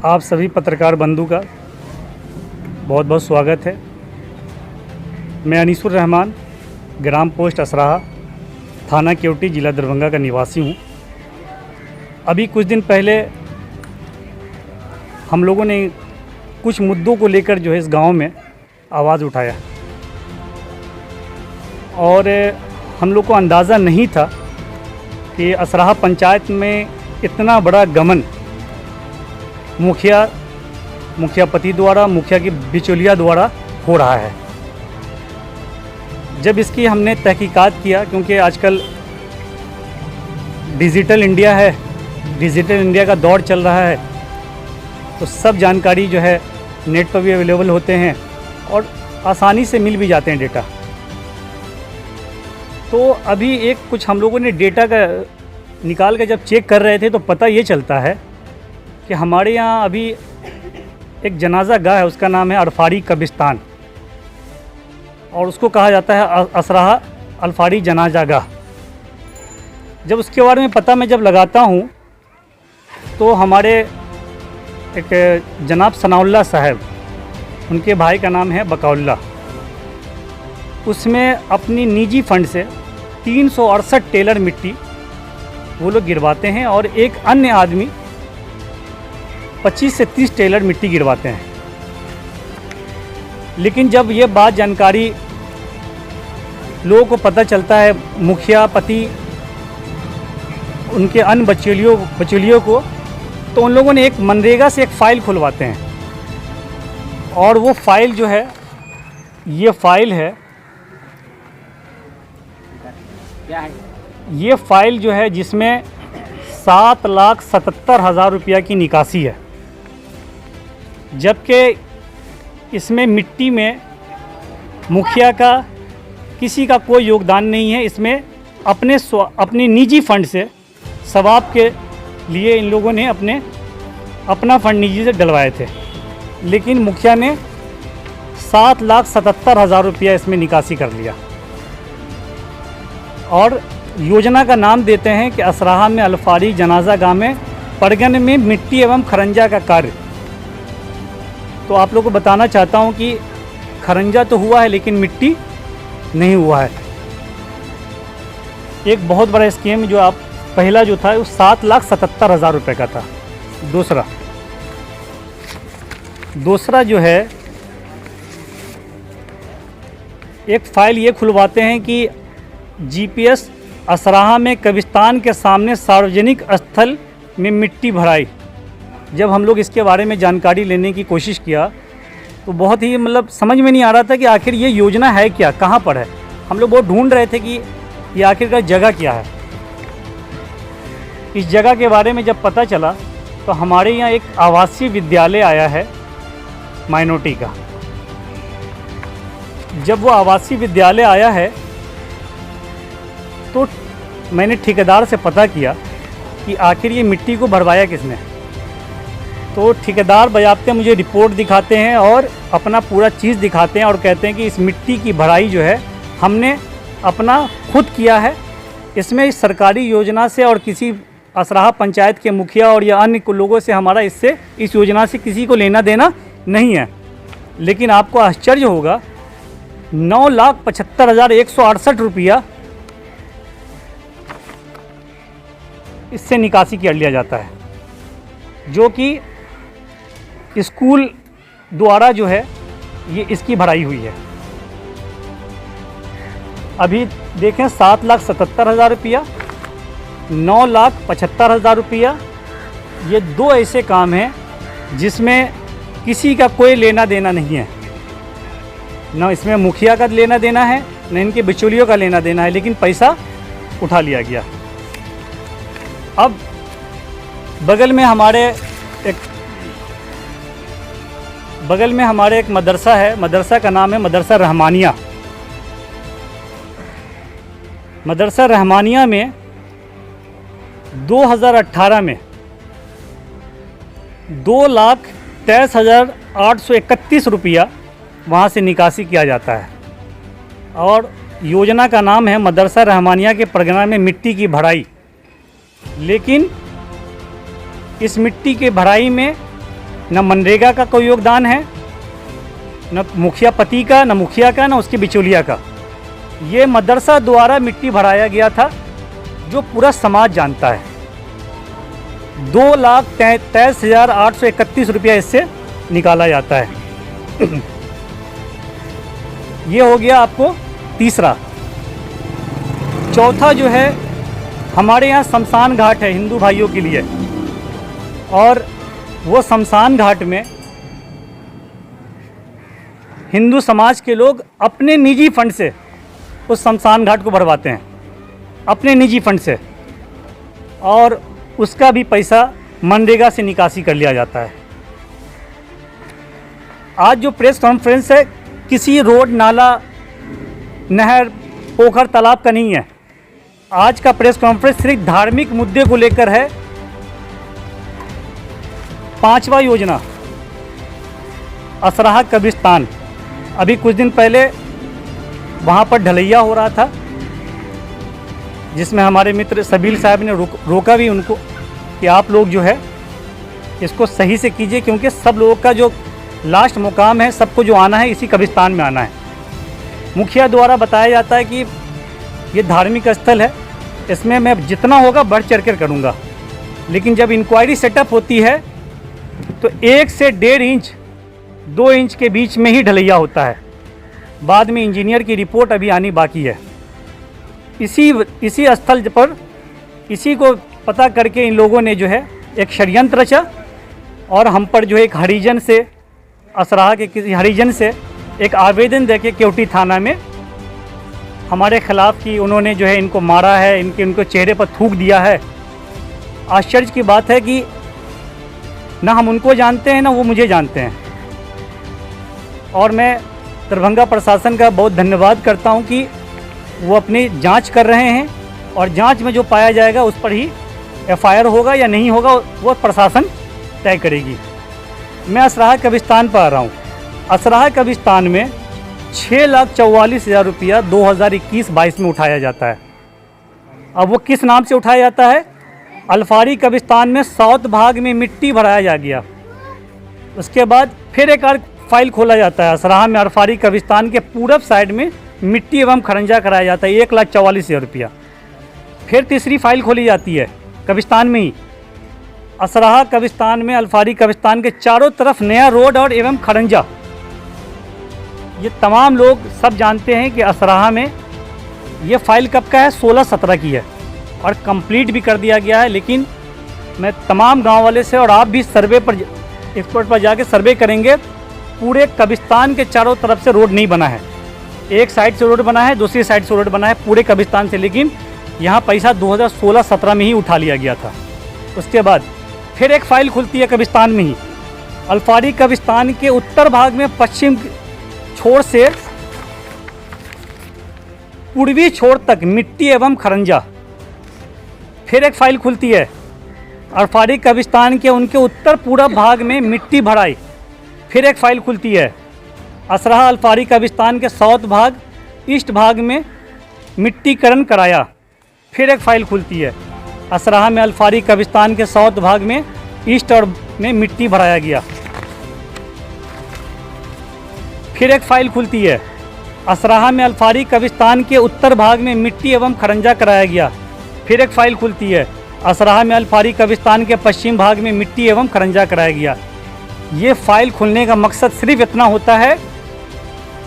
आप सभी पत्रकार बंधु का बहुत बहुत स्वागत है। मैं अनीसुर रहमान, ग्राम पोस्ट असराहा, थाना केवटी, ज़िला दरभंगा का निवासी हूँ। अभी कुछ दिन पहले हम लोगों ने कुछ मुद्दों को लेकर जो है इस गांव में आवाज़ उठाया और हम लोग को अंदाज़ा नहीं था कि असराहा पंचायत में इतना बड़ा गमन मुखिया पति द्वारा, मुखिया की बिचौलिया द्वारा हो रहा है। जब इसकी हमने तहकीकात किया, क्योंकि आजकल डिजिटल इंडिया है, डिजिटल इंडिया का दौर चल रहा है, तो सब जानकारी जो है नेट पर भी अवेलेबल होते हैं और आसानी से मिल भी जाते हैं डेटा। तो अभी कुछ हम लोगों ने डेटा का निकाल के जब चेक कर रहे थे तो पता ये चलता है कि हमारे यहाँ अभी एक जनाजा गाह है, उसका नाम है अल्फाड़ी कब्रिस्तान और उसको कहा जाता है असराहा अल्फाड़ी जनाजा गाह। जब उसके बारे में पता मैं जब लगाता हूँ तो हमारे एक जनाब सनाउल्लाह साहब, उनके भाई का नाम है बकाउल्ला, उसमें अपनी निजी फंड से 368 टेलर मिट्टी वो लोग गिरवाते हैं और एक अन्य आदमी 25 से 30 टेलर मिट्टी गिरवाते हैं। लेकिन जब ये बात जानकारी लोगों को पता चलता है, मुखिया पति उनके अन्य बचौलियों को, तो उन लोगों ने एक मनरेगा से एक फ़ाइल खुलवाते हैं और वो फ़ाइल जो है, ये फ़ाइल है, ये फ़ाइल जो है जिसमें 7,77,000 रुपया की निकासी है, जबकि इसमें मिट्टी में मुखिया का किसी का कोई योगदान नहीं है। इसमें अपने निजी फंड से सवाब के लिए इन लोगों ने अपना फंड निजी से डलवाए थे, लेकिन मुखिया ने 7,77,000 रुपया इसमें निकासी कर लिया और योजना का नाम देते हैं कि असराहा में अल्फाड़ी जनाजा गाह में पड़गन में मिट्टी एवं खरंजा का कार्य। तो आप लोगों को बताना चाहता हूं कि खरंजा तो हुआ है लेकिन मिट्टी नहीं हुआ है। एक बहुत बड़ा स्कीम जो आप पहला जो था वो 7,77,000 रुपये का था। दूसरा जो है, एक फ़ाइल ये खुलवाते हैं कि जीपीएस असराहा में कब्रिस्तान के सामने सार्वजनिक स्थल में मिट्टी भराई। जब हम लोग इसके बारे में जानकारी लेने की कोशिश किया तो बहुत ही समझ में नहीं आ रहा था कि आखिर ये योजना है क्या, कहाँ पर है। हम लोग बहुत ढूंढ रहे थे कि ये आखिरकार जगह क्या है। इस जगह के बारे में जब पता चला तो हमारे यहाँ एक आवासीय विद्यालय आया है माइनॉरिटी का। जब वो आवासीय विद्यालय आया है तो मैंने ठेकेदार से पता किया कि आखिर ये मिट्टी को भरवाया किसने। तो ठेकेदार बजाबते मुझे रिपोर्ट दिखाते हैं और अपना पूरा चीज़ दिखाते हैं और कहते हैं कि इस मिट्टी की भराई जो है हमने अपना खुद किया है, इसमें इस सरकारी योजना से और किसी असराहा पंचायत के मुखिया और या अन्य लोगों से हमारा इस योजना से किसी को लेना देना नहीं है। लेकिन आपको आश्चर्य होगा, 9,75,168 रुपया इससे निकासी कर लिया जाता है, जो कि स्कूल द्वारा जो है ये इसकी भराई हुई है। अभी देखें, 7,77,000 रुपया, 9,75,000 रुपया, ये दो ऐसे काम हैं जिसमें किसी का कोई लेना देना नहीं है। न इसमें मुखिया का लेना देना है, न इनके बिचौलियों का लेना देना है, लेकिन पैसा उठा लिया गया। अब बगल में हमारे एक मदरसा है, मदरसा का नाम है मदरसा रहमानिया। मदरसा रहमानिया में 2018 में 2,23,831 रुपया वहाँ से निकासी किया जाता है और योजना का नाम है मदरसा रहमानिया के परगना में मिट्टी की भराई। लेकिन इस मिट्टी के भराई में न मनरेगा का कोई योगदान है, न मुखिया पति का, न मुखिया का, न उसके बिचौलिया का। ये मदरसा द्वारा मिट्टी भराया गया था, जो पूरा समाज जानता है। 2,23,831 रुपया इससे निकाला जाता है। ये हो गया आपको तीसरा। चौथा जो है, हमारे यहाँ शमशान घाट है हिंदू भाइयों के लिए, और वो शमशान घाट में हिंदू समाज के लोग अपने निजी फंड से उस शमशान घाट को भरवाते हैं, अपने निजी फंड से, और उसका भी पैसा मनरेगा से निकासी कर लिया जाता है। आज जो प्रेस कॉन्फ्रेंस है, किसी रोड, नाला, नहर, पोखर, तालाब का नहीं है। आज का प्रेस कॉन्फ्रेंस सिर्फ धार्मिक मुद्दे को लेकर है। 5वां योजना असराहा कब्रिस्तान, अभी कुछ दिन पहले वहाँ पर ढलैया हो रहा था, जिसमें हमारे मित्र सबील साहब ने रोका भी उनको कि आप लोग जो है इसको सही से कीजिए, क्योंकि सब लोगों का जो लास्ट मुकाम है, सबको जो आना है इसी कब्रिस्तान में आना है। मुखिया द्वारा बताया जाता है कि ये धार्मिक स्थल है, इसमें मैं जितना होगा बढ़ चढ़ कर करूँगा, लेकिन जब इंक्वायरी सेटअप होती है तो 1 से 1.5 इंच 2 इंच के बीच में ही ढलैया होता है। बाद में इंजीनियर की रिपोर्ट अभी आनी बाकी है। इसी स्थल पर इसी को पता करके इन लोगों ने जो है एक षड्यंत्र रचा, और हम पर जो है एक हरिजन से, असराहा के किसी हरिजन से एक आवेदन देके केवटी थाना में हमारे खिलाफ कि उन्होंने जो है इनको मारा है, इनको चेहरे पर थूक दिया है। आश्चर्य की बात है कि ना हम उनको जानते हैं, ना वो मुझे जानते हैं। और मैं दरभंगा प्रशासन का बहुत धन्यवाद करता हूं कि वो अपनी जांच कर रहे हैं, और जांच में जो पाया जाएगा उस पर ही एफआईआर होगा या नहीं होगा वो प्रशासन तय करेगी। मैं असराहा कब्रिस्तान पर आ रहा हूँ। असराहा कब्रिस्तान में 6,44,000 रुपया 2021-22 में उठाया जाता है। अब वो किस नाम से उठाया जाता है? अल्फारी कब्रिस्तान में साउथ भाग में मिट्टी भराया जा गया। उसके बाद फिर एक और फाइल खोला जाता है असराहा में, अल्फारी कब्रिस्तान के पूरब साइड में मिट्टी एवं खरंजा कराया जाता है, 1,44,000 रुपया। फिर तीसरी फाइल खोली जाती है कब्रिस्तान में ही, असराहा कब्रिस्तान में अल्फारी कब्रिस्तान के चारों तरफ नया रोड और एवं खरंजा। ये तमाम लोग सब जानते हैं कि असराहा में ये फाइल कब का है, 16-17 की है, और कंप्लीट भी कर दिया गया है। लेकिन मैं तमाम गांव वाले से, और आप भी सर्वे पर, एक्सपर्ट पर जाके सर्वे करेंगे, पूरे कब्रिस्तान के चारों तरफ से रोड नहीं बना है। एक साइड से रोड बना है, दूसरी साइड से रोड बना है पूरे कब्रिस्तान से, लेकिन यहाँ पैसा 2016-17 में ही उठा लिया गया था। उसके बाद फिर एक फाइल खुलती है कब्रिस्तान में ही, अल्फारी कब्रिस्तान के उत्तर भाग में पश्चिम छोर से पूर्वी छोर तक मिट्टी एवं खरंजा। फिर एक फाइल खुलती है अल्फारी कब्रिस्तान के उनके उत्तर पूर्व भाग में मिट्टी भराई। फिर एक फाइल खुलती है असराहा अल्फारी कब्रिस्तान के साउथ भाग, ईस्ट भाग में मिट्टीकरण कराया। फिर एक फाइल खुलती है असराहा में अल्फारी कब्रिस्तान के साउथ भाग में ईस्ट और में मिट्टी भराया गया। फिर एक फाइल खुलती है असराहा में अल्फारी कब्रिस्तान के उत्तर भाग में मिट्टी एवं खरंजा कराया गया। फिर एक फाइल खुलती है असराहा में अल्फारी कब्रिस्तान के पश्चिम भाग में मिट्टी एवं खरंजा कराया गया। ये फाइल खुलने का मकसद सिर्फ इतना होता है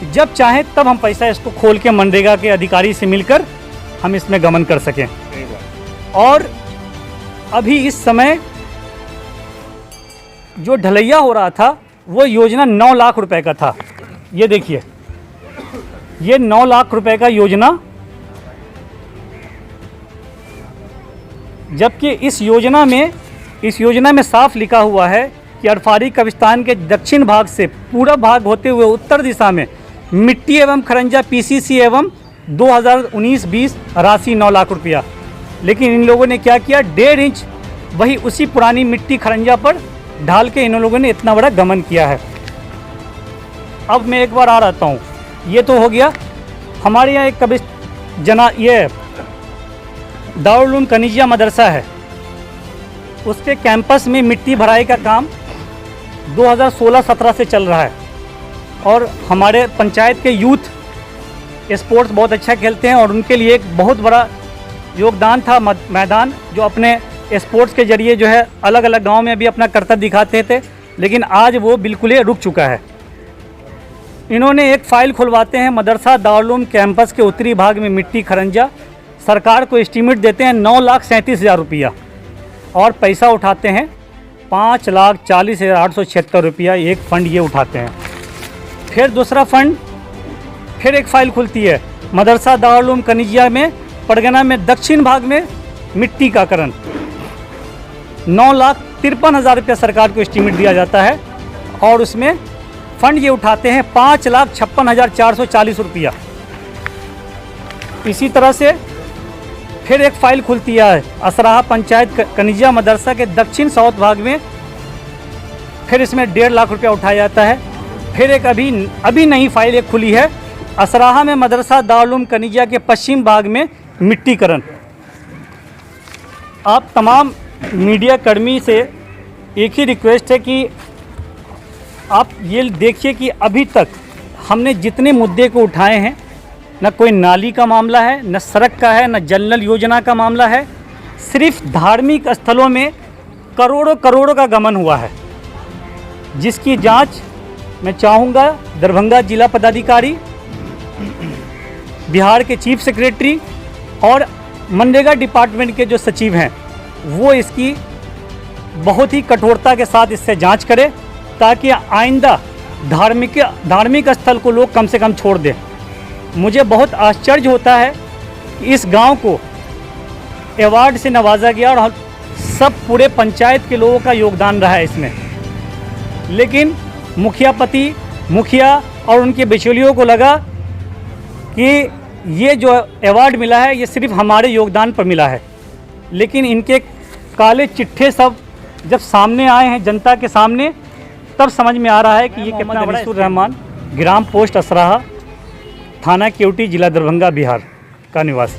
कि जब चाहें तब हम पैसा इसको खोल के मनरेगा के अधिकारी से मिलकर हम इसमें गमन कर सकें। और अभी इस समय जो ढलैया हो रहा था वो योजना 9 लाख रुपए का था। ये देखिए, ये 9 लाख रुपए का योजना, जबकि इस योजना में साफ लिखा हुआ है कि अल्फारी कब्रिस्तान के दक्षिण भाग से पूर्व भाग होते हुए उत्तर दिशा में मिट्टी एवं खरंजा पीसीसी एवं 2019-20 राशि 9 लाख रुपया। लेकिन इन लोगों ने क्या किया, 1.5 इंच वही उसी पुरानी मिट्टी खरंजा पर ढाल के इन लोगों ने इतना बड़ा गमन किया है। अब मैं एक बार आ रहता हूँ, ये तो हो गया। हमारे यहाँ एक कभी ये दारुल उलूम कनीजिया मदरसा है, उसके कैंपस में मिट्टी भराई का काम 2016-17 से चल रहा है और हमारे पंचायत के यूथ स्पोर्ट्स बहुत अच्छा खेलते हैं और उनके लिए एक बहुत बड़ा योगदान था मैदान, जो अपने स्पोर्ट्स के जरिए जो है अलग अलग गांव में भी अपना करतब दिखाते थे, लेकिन आज वो बिल्कुल ही रुक चुका है। इन्होंने एक फ़ाइल खुलवाते हैं मदरसा दारुल उलूम कैंपस के उत्तरी भाग में मिट्टी खरंजा, सरकार को एस्टीमेट देते हैं 9,37,000 रुपया और पैसा उठाते हैं 5,40,876 रुपया। एक फ़ंड ये उठाते हैं। फिर दूसरा फ़ंड, फिर एक फ़ाइल खुलती है मदरसा दारुल उलूम कनिजिया में परगना में दक्षिण भाग में मिट्टी का करण, 9,53,000 रुपया सरकार को एस्टीमेट दिया जाता है और उसमें फ़ंड ये उठाते हैं 5,56,440 रुपया। इसी तरह से फिर एक फ़ाइल खुलती है असराहा पंचायत कनिजिया मदरसा के दक्षिण साउथ भाग में, फिर इसमें 1.5 लाख रुपया उठाया जाता है। फिर एक अभी नई फाइल एक खुली है असराहा में मदरसा दारुल उलूम कनिजिया के पश्चिम भाग में मिट्टीकरण। आप तमाम मीडिया कर्मी से एक ही रिक्वेस्ट है कि आप ये देखिए कि अभी तक हमने जितने मुद्दे को उठाए हैं, न कोई नाली का मामला है, न सड़क का है, न जल नल योजना का मामला है, सिर्फ धार्मिक स्थलों में करोड़ों करोड़ों का गमन हुआ है, जिसकी जांच मैं चाहूँगा दरभंगा जिला पदाधिकारी, बिहार के चीफ सेक्रेटरी और मनरेगा डिपार्टमेंट के जो सचिव हैं वो इसकी बहुत ही कठोरता के साथ इससे जांच करें, ताकि आइंदा धार्मिक स्थल को लोग कम से कम छोड़ दें। मुझे बहुत आश्चर्य होता है कि इस गांव को अवार्ड से नवाजा गया और सब पूरे पंचायत के लोगों का योगदान रहा है इसमें, लेकिन मुखिया और उनके बिचौलियों को लगा कि ये जो अवार्ड मिला है ये सिर्फ हमारे योगदान पर मिला है। लेकिन इनके काले चिट्ठे सब जब सामने आए हैं जनता के सामने, तब समझ में आ रहा है कि ये कितना बड़ा। रहमान, ग्राम पोस्ट असराहा, थाना केवटी, जिला दरभंगा, बिहार का निवासी।